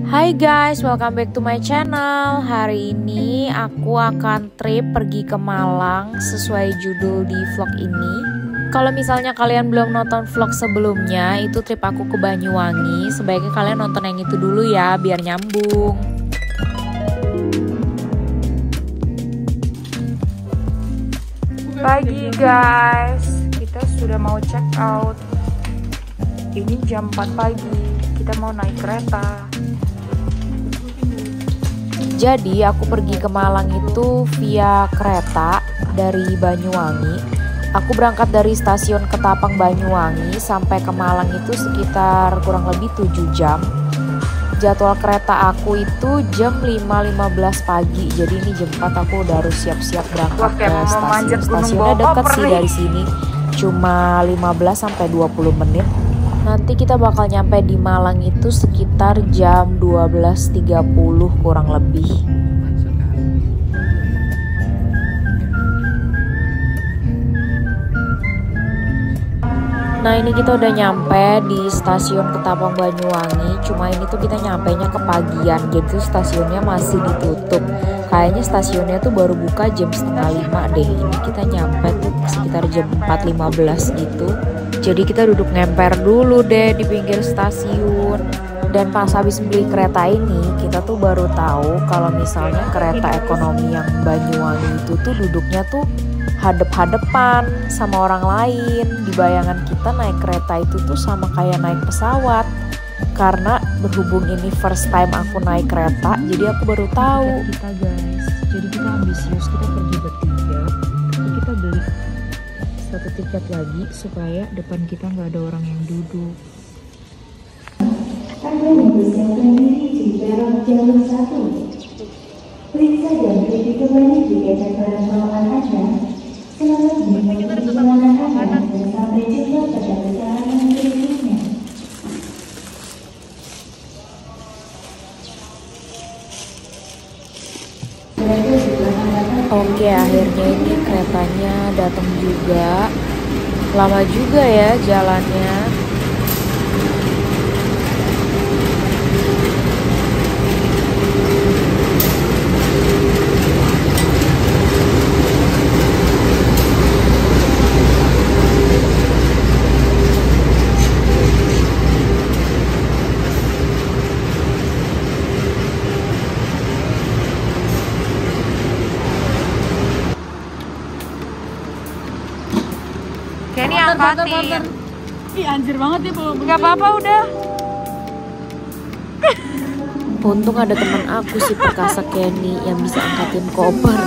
Hai guys, welcome back to my channel. Hari ini aku akan trip pergi ke Malang sesuai judul di vlog ini. Kalau misalnya kalian belum nonton vlog sebelumnya, itu trip aku ke Banyuwangi. Sebaiknya kalian nonton yang itu dulu ya, biar nyambung. Pagi guys, kita sudah mau check out. Ini jam 4 pagi, kita mau naik kereta. Jadi aku pergi ke Malang itu via kereta dari Banyuwangi. Aku berangkat dari stasiun Ketapang Banyuwangi sampai ke Malang itu sekitar kurang lebih 7 jam. Jadwal kereta aku itu jam 5.15 pagi. Jadi ini jam 4 aku udah harus siap-siap berangkat ke stasiun. Stasiunnya dekat sih dari sini. Cuma 15-20 menit. Nanti kita bakal nyampe di Malang itu sekitar jam 12.30 kurang lebih. Nah ini kita udah nyampe di stasiun Ketapang Banyuwangi. Cuma ini tuh kita nyampenya kepagian, jadi stasiunnya masih ditutup. Kayaknya stasiunnya tuh baru buka jam setengah 5 deh. Ini kita nyampe tuh sekitar jam 4.15 gitu. Jadi kita duduk ngemper dulu deh di pinggir stasiun. Dan pas habis beli kereta ini, kita tuh baru tahu kalau misalnya kereta ekonomi yang Banyuwangi itu tuh duduknya tuh hadep-hadepan sama orang lain. Di bayangan kita naik kereta itu tuh sama kayak naik pesawat. Karena berhubung ini first time aku naik kereta, jadi aku baru tahu. Kita guys, jadi kita ambisius, kita pergi bertiga. Jadi kita beli satu tiket lagi supaya depan kita nggak ada orang yang duduk. Anda mempersiapkan diri di peron jalur 1. Periksa dan teliti kembali jika catatan bawaan Anda. Selamat menikmati perjalanan Anda dan sampai jumpa pada perjalanan berikutnya. Oke, akhirnya ini keretanya datang juga. Lama juga ya jalannya. Kenny angkatin. Ih anjir banget ya bawa. Gak apa-apa udah. Untung ada teman aku si perkasa Kenny yang bisa angkatin koper.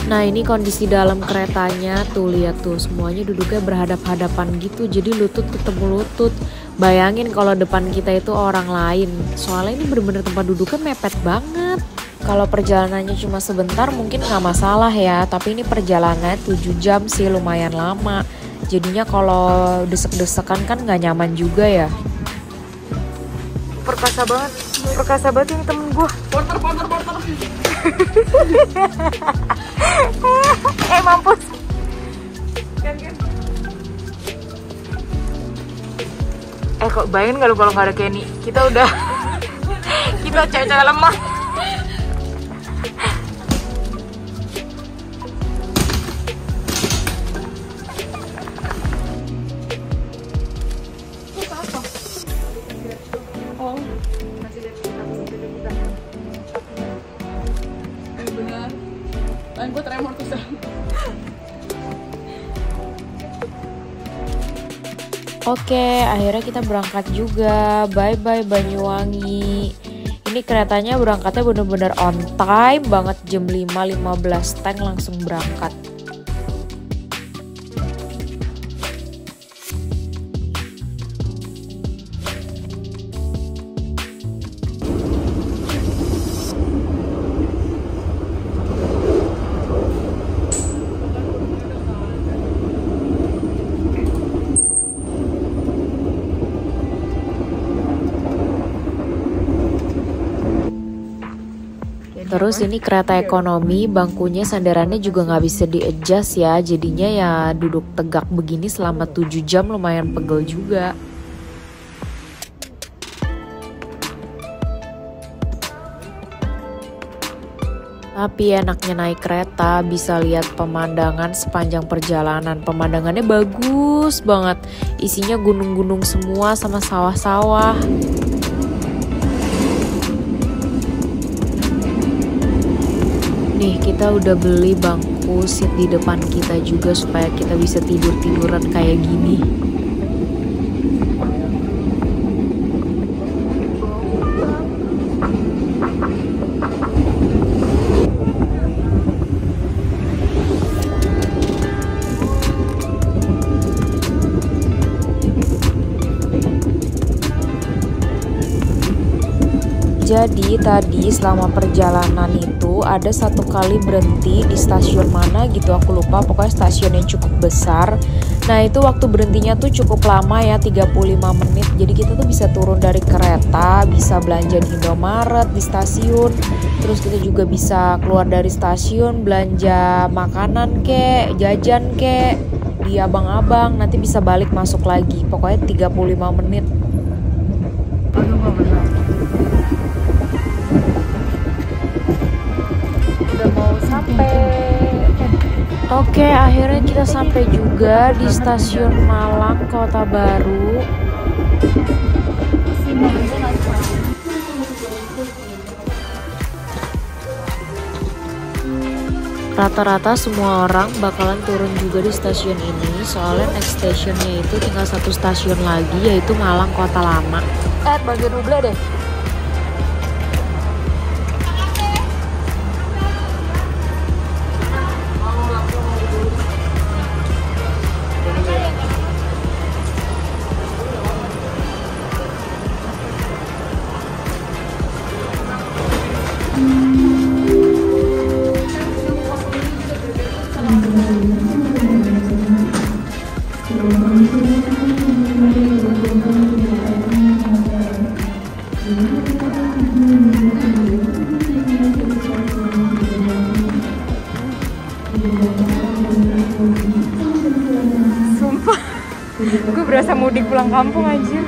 Nah ini kondisi dalam keretanya, tuh lihat tuh semuanya duduknya berhadap-hadapan gitu, jadi lutut ketemu lutut. Bayangin kalau depan kita itu orang lain, soalnya ini bener-bener tempat duduknya mepet banget. Kalau perjalanannya cuma sebentar mungkin nggak masalah ya, tapi ini perjalanannya 7 jam sih, lumayan lama. Jadinya kalau desek-desekan kan nggak nyaman juga ya. Perkasa banget ini temen gue. Porter. Mampus. Kan. Kok bayangin gak lu kalau nggak ada Kenny, kita udah kita cewek-cewek lemah. Oh, masih ada buka. Benar. Tangan gue tremor tuh sekarang. Oke, akhirnya kita berangkat juga. Bye-bye Banyuwangi. Ini keretanya berangkatnya bener-bener on time banget. Jam 5.15 tank langsung berangkat. Terus ini kereta ekonomi, bangkunya sandarannya juga nggak bisa di-adjust ya. Jadinya ya duduk tegak begini selama 7 jam lumayan pegel juga. Tapi enaknya naik kereta bisa lihat pemandangan sepanjang perjalanan. Pemandangannya bagus banget. Isinya gunung-gunung semua sama sawah-sawah. Nih kita udah beli bangku seat di depan kita juga supaya kita bisa tidur-tiduran kayak gini. Jadi tadi selama perjalanan itu ada satu kali berhenti di stasiun mana gitu aku lupa, pokoknya stasiun yang cukup besar. Nah itu waktu berhentinya tuh cukup lama ya, 35 menit. Jadi kita tuh bisa turun dari kereta, bisa belanja di Indomaret di stasiun. Terus kita juga bisa keluar dari stasiun belanja makanan kek, jajan kek di abang-abang, nanti bisa balik masuk lagi. Pokoknya 35 menit. Oke, akhirnya kita sampai juga di stasiun Malang, Kota Baru. Rata-rata semua orang bakalan turun juga di stasiun ini, soalnya next stationnya itu tinggal satu stasiun lagi, yaitu Malang Kota Lama. Bagian Ubla deh. Sumpah, gue berasa mudik pulang kampung aja.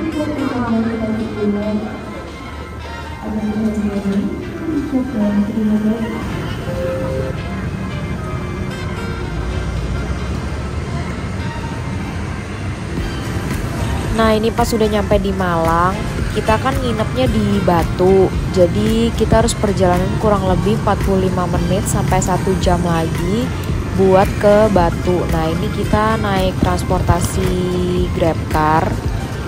Nah ini pas sudah nyampe di Malang, kita kan nginepnya di Batu. Jadi kita harus perjalanan kurang lebih 45 menit sampai 1 jam lagi buat ke Batu. Nah ini kita naik transportasi GrabCar.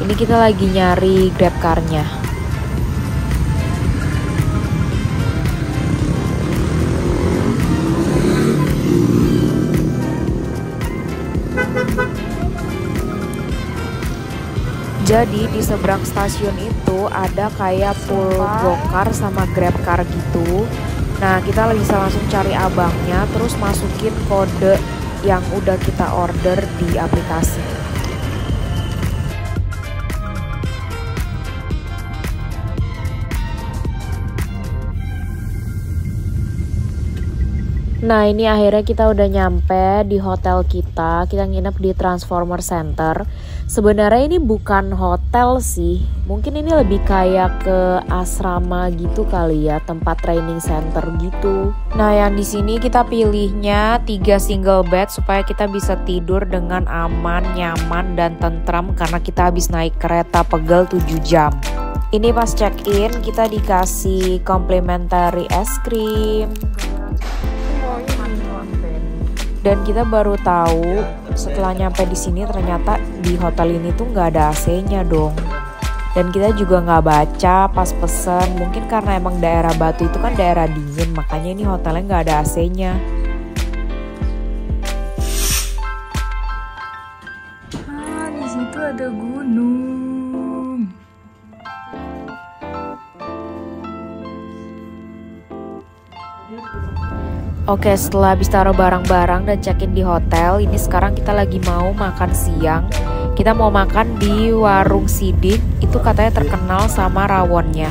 Ini kita lagi nyari GrabCar-nya. Jadi di seberang stasiun itu ada kayak pool go-kart sama GrabCar gitu. Nah kita bisa langsung cari abangnya, terus masukin kode yang udah kita order di aplikasi. Nah ini akhirnya kita udah nyampe di hotel kita nginep di Transformer Center. Sebenarnya ini bukan hotel sih, mungkin ini lebih kayak ke asrama gitu kali ya, tempat training center gitu. Nah yang di sini kita pilihnya 3 single bed supaya kita bisa tidur dengan aman, nyaman, dan tentram karena kita habis naik kereta pegel 7 jam. Ini pas check-in kita dikasih complimentary es krim. Dan kita baru tahu setelah nyampe di sini ternyata di hotel ini tuh nggak ada AC-nya dong. Dan kita juga nggak baca pas pesen, mungkin karena emang daerah Batu itu kan daerah dingin, makanya ini hotelnya nggak ada AC-nya. Di situ ada gunung. Oke, setelah habis taruh barang-barang dan check-in di hotel, ini sekarang kita lagi mau makan siang. Kita mau makan di warung Sidik, itu katanya terkenal sama rawonnya.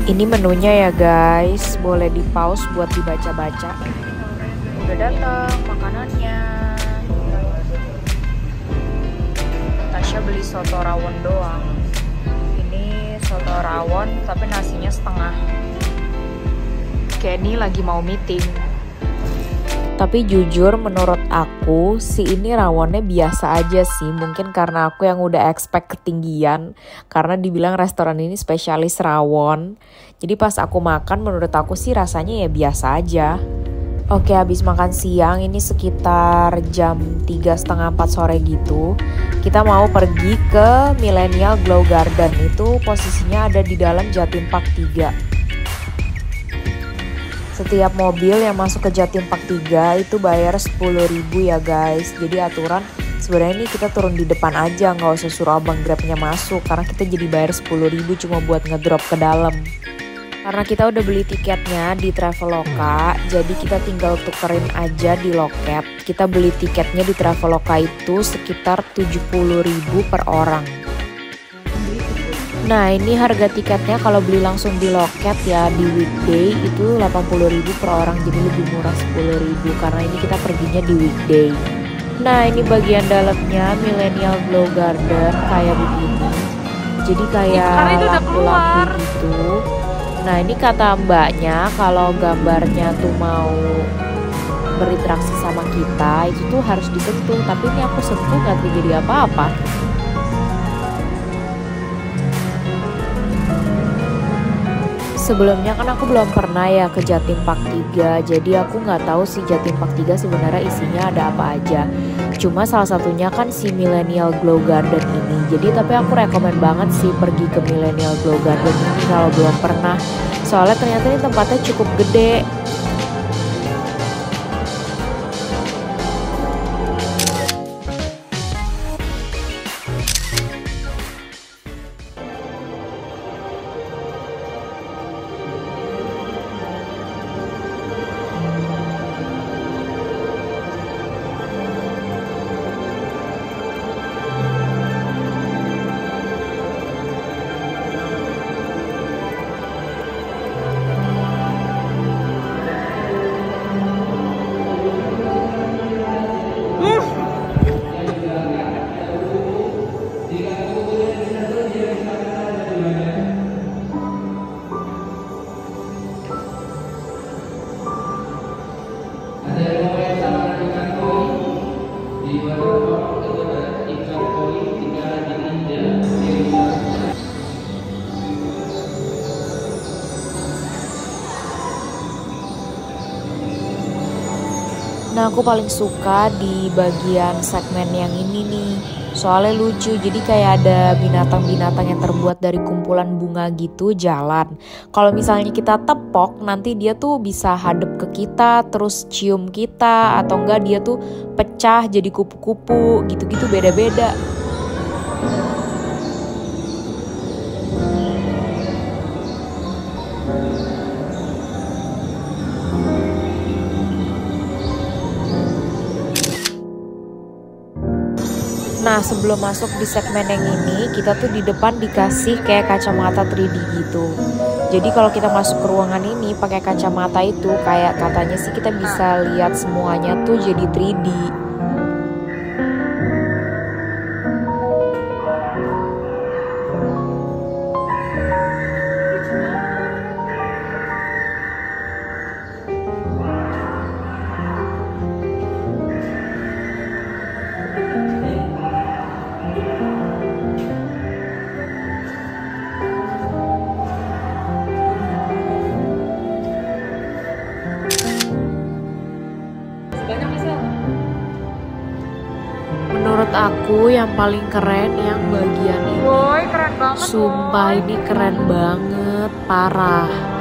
Ini menunya ya guys, boleh di pause buat dibaca-baca. Udah datang makanannya. Tasya beli soto rawon doang. Ini soto rawon tapi nasinya setengah. Kayak ini lagi mau meeting. Tapi jujur menurut aku si ini rawonnya biasa aja sih. Mungkin karena aku yang udah expect ketinggian. Karena dibilang restoran ini spesialis rawon. Jadi pas aku makan menurut aku sih rasanya ya biasa aja. Oke, habis makan siang ini sekitar jam 3:30-4 sore gitu. Kita mau pergi ke Millennial Glow Garden. Itu posisinya ada di dalam Jatim Park 3. Setiap mobil yang masuk ke Jatim Park 3 itu bayar 10.000 ya guys. Jadi aturan sebenarnya ini kita turun di depan aja, nggak usah suruh abang grabnya masuk. Karena kita jadi bayar 10.000 cuma buat ngedrop ke dalam. Karena kita udah beli tiketnya di Traveloka, jadi kita tinggal tukerin aja di loket. Kita beli tiketnya di Traveloka itu sekitar 70.000 per orang. Nah ini harga tiketnya kalau beli langsung di loket ya di weekday itu 80.000 per orang, jadi lebih murah 10.000 karena ini kita perginya di weekday. Nah ini bagian dalamnya Millennial Glow Garden kayak begini, jadi kayak lampu-lampu gitu. Nah ini kata mbaknya kalau gambarnya tuh mau berinteraksi sama kita itu tuh harus disentuh, tapi ini aku sentuh gak terjadi apa-apa. Sebelumnya kan aku belum pernah ya ke Jatim Park 3, jadi aku nggak tahu si Jatim Park 3 sebenarnya isinya ada apa aja. Cuma salah satunya kan si Millennial Glow Garden ini. Jadi tapi aku rekomen banget sih pergi ke Millennial Glow Garden ini kalau belum pernah. Soalnya ternyata ini tempatnya cukup gede. Nah aku paling suka di bagian segmen yang ini nih, soalnya lucu, jadi kayak ada binatang-binatang yang terbuat dari kumpulan bunga gitu jalan. Kalau misalnya kita tepok nanti dia tuh bisa hadap ke kita terus cium kita, atau enggak dia tuh pecah jadi kupu-kupu gitu-gitu, beda-beda. Nah sebelum masuk di segmen yang ini, kita tuh di depan dikasih kayak kacamata 3D gitu. Jadi kalau kita masuk ke ruangan ini pakai kacamata itu, kayak katanya sih kita bisa lihat semuanya tuh jadi 3D. Menurut aku yang paling keren yang bagian ini. Boy, keren banget. Sumpah ini keren banget, parah.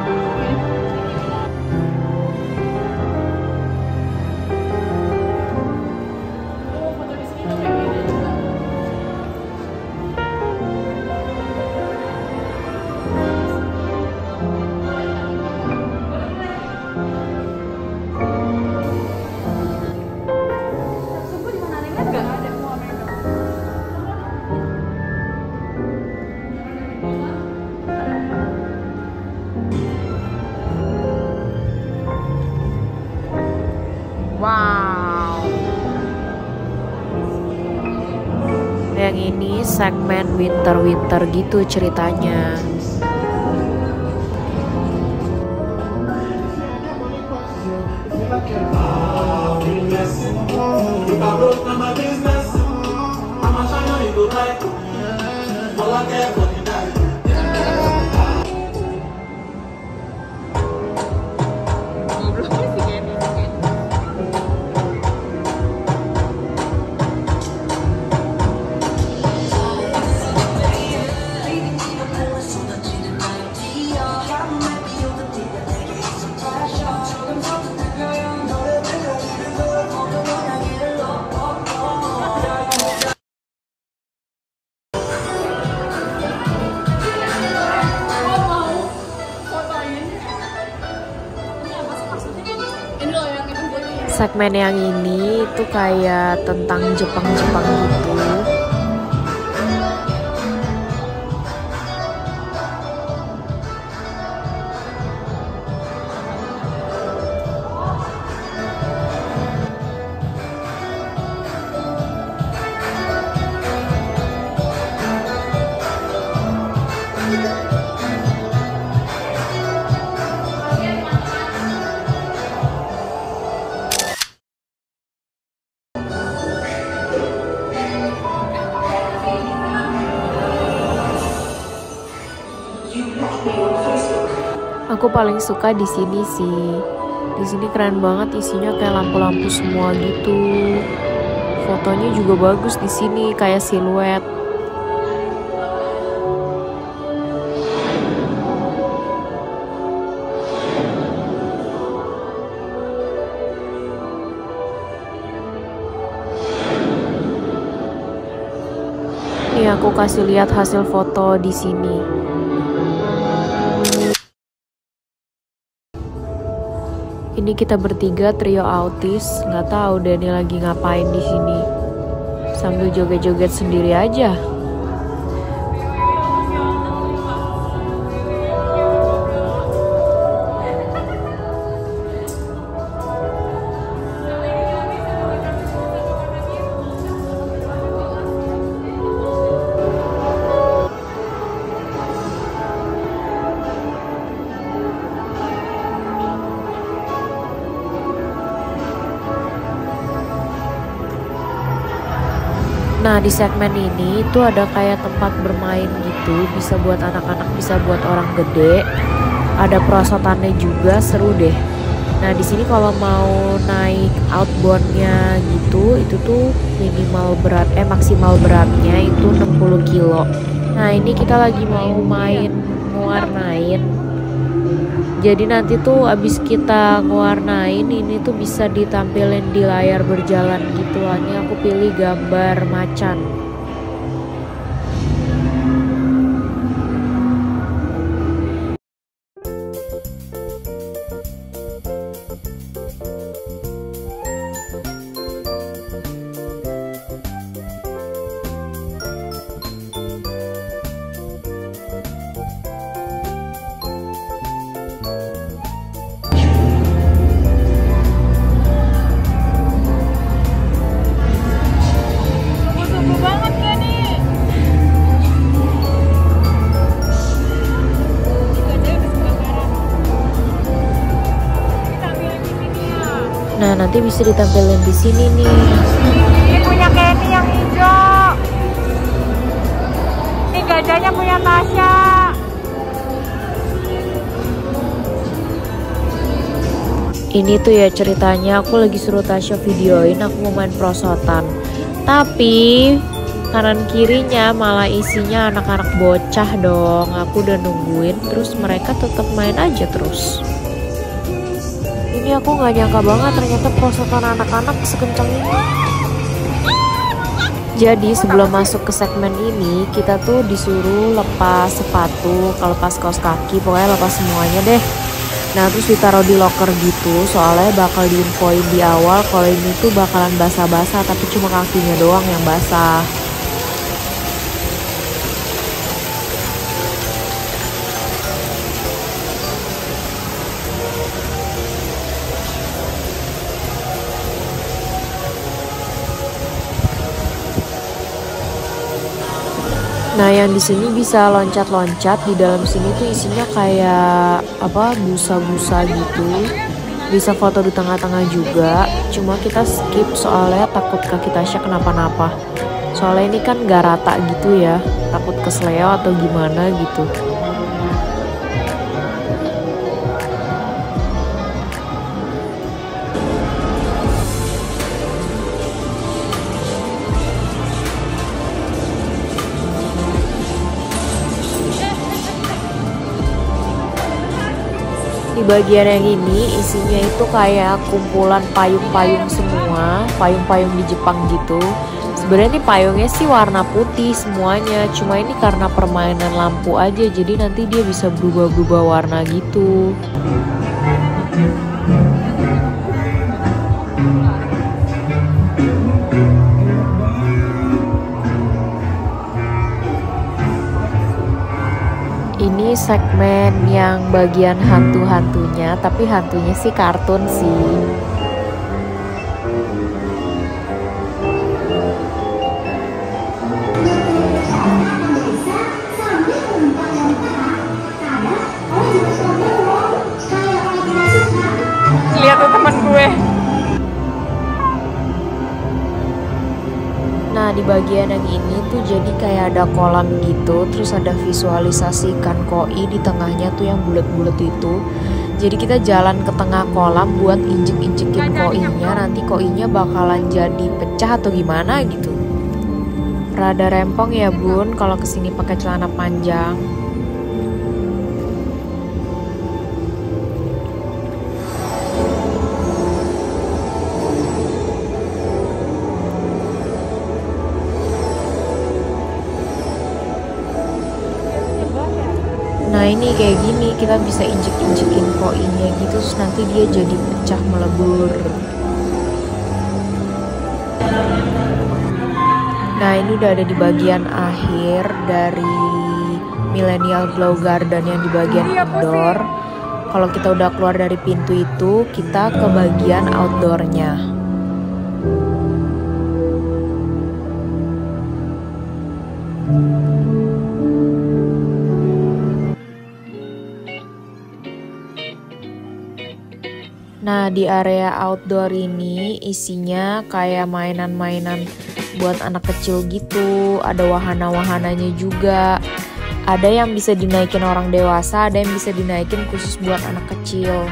ini segmen winter-winter gitu ceritanya. Segmen yang ini itu kayak tentang Jepang-Jepang gitu. Aku paling suka di sini sih. Di sini keren banget, isinya kayak lampu-lampu semua gitu. Fotonya juga bagus di sini, kayak siluet. Nih aku kasih lihat hasil foto di sini. Ini kita bertiga trio autis, nggak tahu Dani lagi ngapain di sini. Sambil joget-joget sendiri aja. Nah di segmen ini tuh ada kayak tempat bermain gitu, bisa buat anak-anak, bisa buat orang gede. Ada perosotannya juga, seru deh. Nah di sini kalau mau naik outboundnya gitu, itu tuh maksimal beratnya itu 60 kilo. Nah ini kita lagi mau main mewarnain. Jadi nanti tuh abis kita ngewarnain ini tuh bisa ditampilin di layar berjalan gitu. Ini aku pilih gambar macan. Nah nanti bisa ditampilin di sini nih. Ini punya Kenny yang hijau. Ini gajahnya punya Tasya. Ini tuh ya ceritanya, aku lagi suruh Tasya videoin aku mau main perosotan. Tapi kanan kirinya malah isinya anak-anak bocah dong. Aku udah nungguin terus mereka tetap main aja terus. Ini aku nggak nyangka banget ternyata perosotan anak-anak sekencang ini. Jadi sebelum masuk ke segmen ini kita tuh disuruh lepas sepatu, kalau lepas kaos kaki, pokoknya lepas semuanya deh. Nah terus ditaruh di locker gitu, soalnya bakal diinfoin di awal kalau ini tuh bakalan basah-basah, tapi cuma kakinya doang yang basah. Nah, yang di sini bisa loncat-loncat. Di dalam sini tuh isinya kayak apa, busa-busa gitu. Bisa foto di tengah-tengah juga. Cuma kita skip soalnya takut kaki Tasya kenapa-napa. Soalnya ini kan gak rata gitu ya. Takut kesleo atau gimana gitu. Di bagian yang ini isinya itu kayak kumpulan payung-payung semua, payung-payung di Jepang gitu. Sebenarnya ini payungnya sih warna putih semuanya, cuma ini karena permainan lampu aja, jadi nanti dia bisa berubah-berubah warna gitu. Ini segmen yang bagian hantu-hantunya, tapi hantunya sih kartun sih. Lihat tuh teman gue. Nah, di bagian yang ini tuh jadi kayak ada kolam gitu, terus ada visualisasi ikan koi di tengahnya tuh yang bulat-bulat itu. Jadi kita jalan ke tengah kolam buat injek-injekin koinya, nanti koinya bakalan jadi pecah atau gimana gitu. Rada rempong ya bun kalau kesini pakai celana panjang. Nah ini kayak gini, kita bisa injek-injekin koinnya gitu, terus nanti dia jadi pecah melebur. Nah ini udah ada di bagian akhir dari Millennial Glow Garden yang di bagian indoor. Kalau kita udah keluar dari pintu itu, kita ke bagian outdoornya. Nah, di area outdoor ini isinya kayak mainan-mainan buat anak kecil gitu. Ada wahana-wahananya juga. Ada yang bisa dinaikin orang dewasa, ada yang bisa dinaikin khusus buat anak kecil.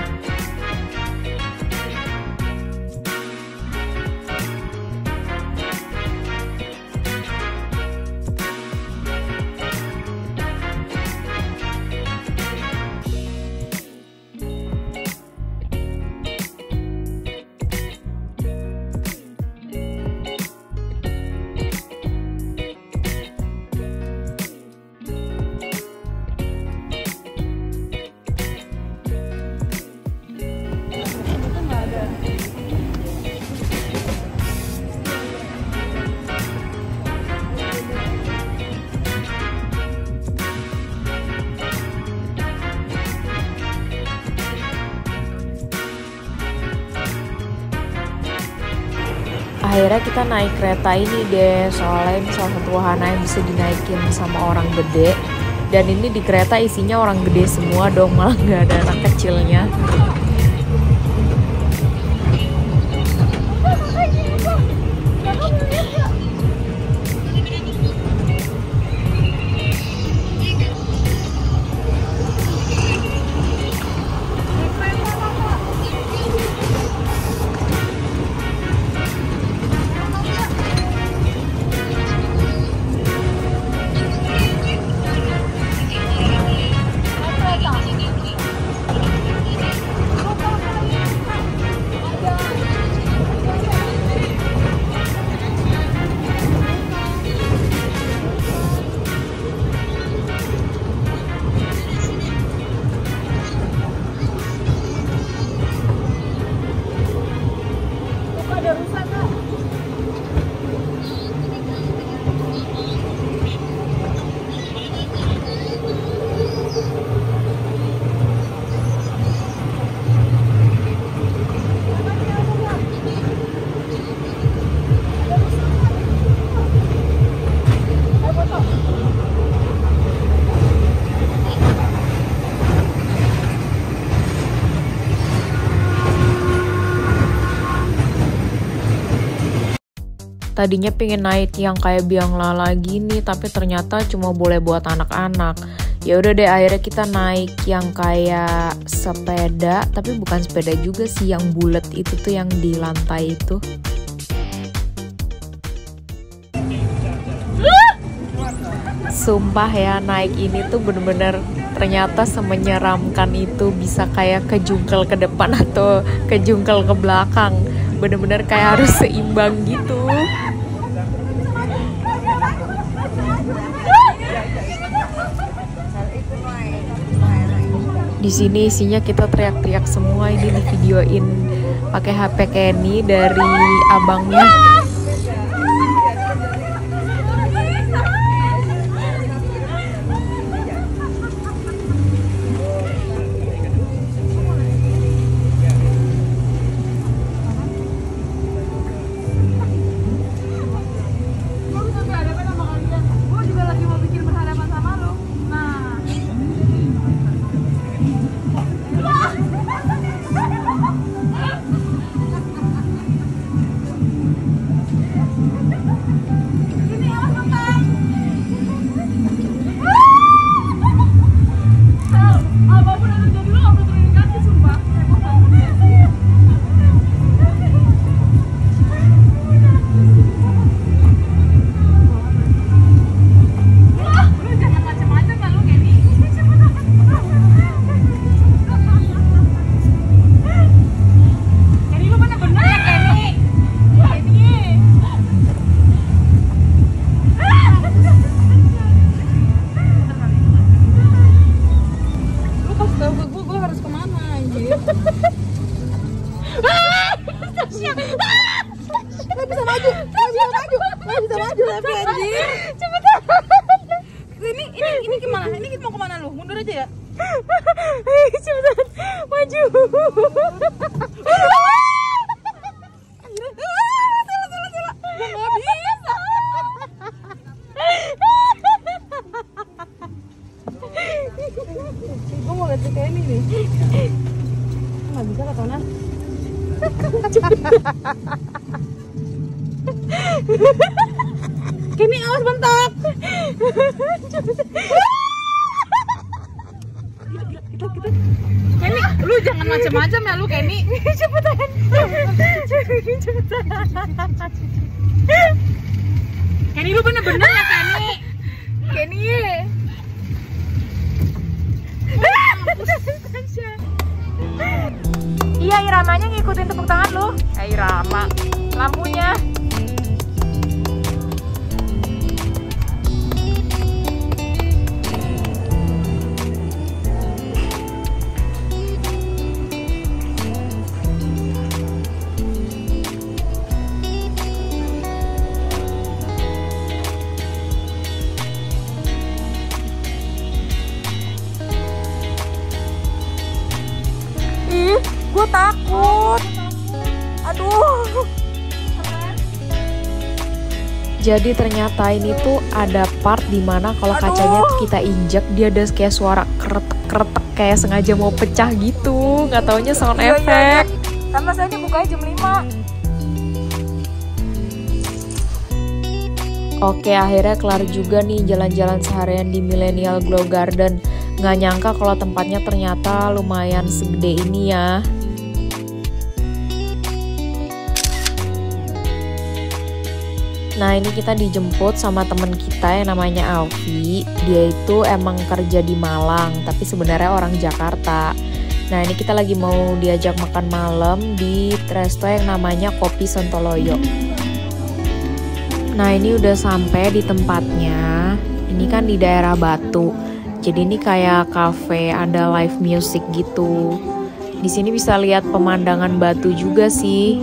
Akhirnya kita naik kereta ini deh, soalnya ini salah satu wahana yang bisa dinaikin sama orang gede. Dan ini di kereta isinya orang gede semua dong, malah nggak ada anak kecilnya. Tadinya pengen naik yang kayak biang lala gini, tapi ternyata cuma boleh buat anak-anak. Ya udah deh, akhirnya kita naik yang kayak sepeda, tapi bukan sepeda juga sih, yang bulat itu tuh yang di lantai itu. Sumpah ya, naik ini tuh bener-bener ternyata semenyeramkan itu, bisa kayak kejungkel ke depan atau kejungkel ke belakang. Bener-bener kayak harus seimbang gitu. Di sini isinya kita teriak-teriak semua, ini di videoin pakai HP Kenny dari abangnya. Ini gimana? Ini mau kemana lu? Mundur aja ya? Cepetan, maju. Nggak bisa. Gue mau lihat kayak ini nih. Nggak bisa lah kanan. Kenny, awas bentak. Kenny, lu jangan macam-macam ya lu, Kenny. Cepetan. Kenny, lu bener-bener ya, Kenny. Kenny. Iya, Iramanya ngikutin tepuk tangan lu. Irama, lampunya. Gue takut. Aduh. Jadi ternyata ini tuh ada part dimana kalau kacanya tuh kita injek, dia ada kayak suara kretek-kretek kayak sengaja mau pecah gitu. Nggak taunya sound effect. Sama saya ini bukanya jam 5. Oke, akhirnya kelar juga nih jalan-jalan seharian di Millennial Glow Garden. Nggak nyangka kalau tempatnya ternyata lumayan segede ini ya. Nah, ini kita dijemput sama temen kita yang namanya Alfi. Dia itu emang kerja di Malang, tapi sebenarnya orang Jakarta. Nah, ini kita lagi mau diajak makan malam di resto yang namanya Kopi Sontoloyo. Nah, ini udah sampai di tempatnya. Ini kan di daerah Batu. Jadi ini kayak cafe, ada live music gitu. Di sini bisa lihat pemandangan Batu juga sih.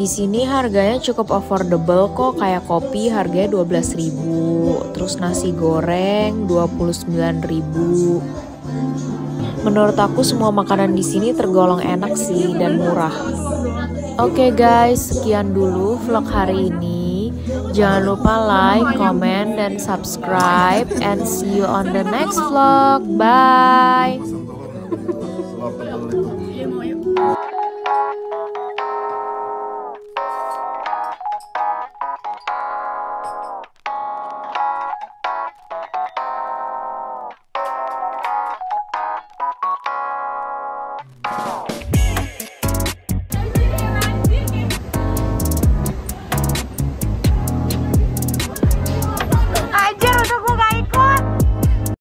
Di sini harganya cukup affordable kok, kayak kopi harganya 12.000, terus nasi goreng 29.000. Menurut aku semua makanan di sini tergolong enak sih dan murah. Oke guys, sekian dulu vlog hari ini. Jangan lupa like, comment, dan subscribe, and see you on the next vlog. Bye.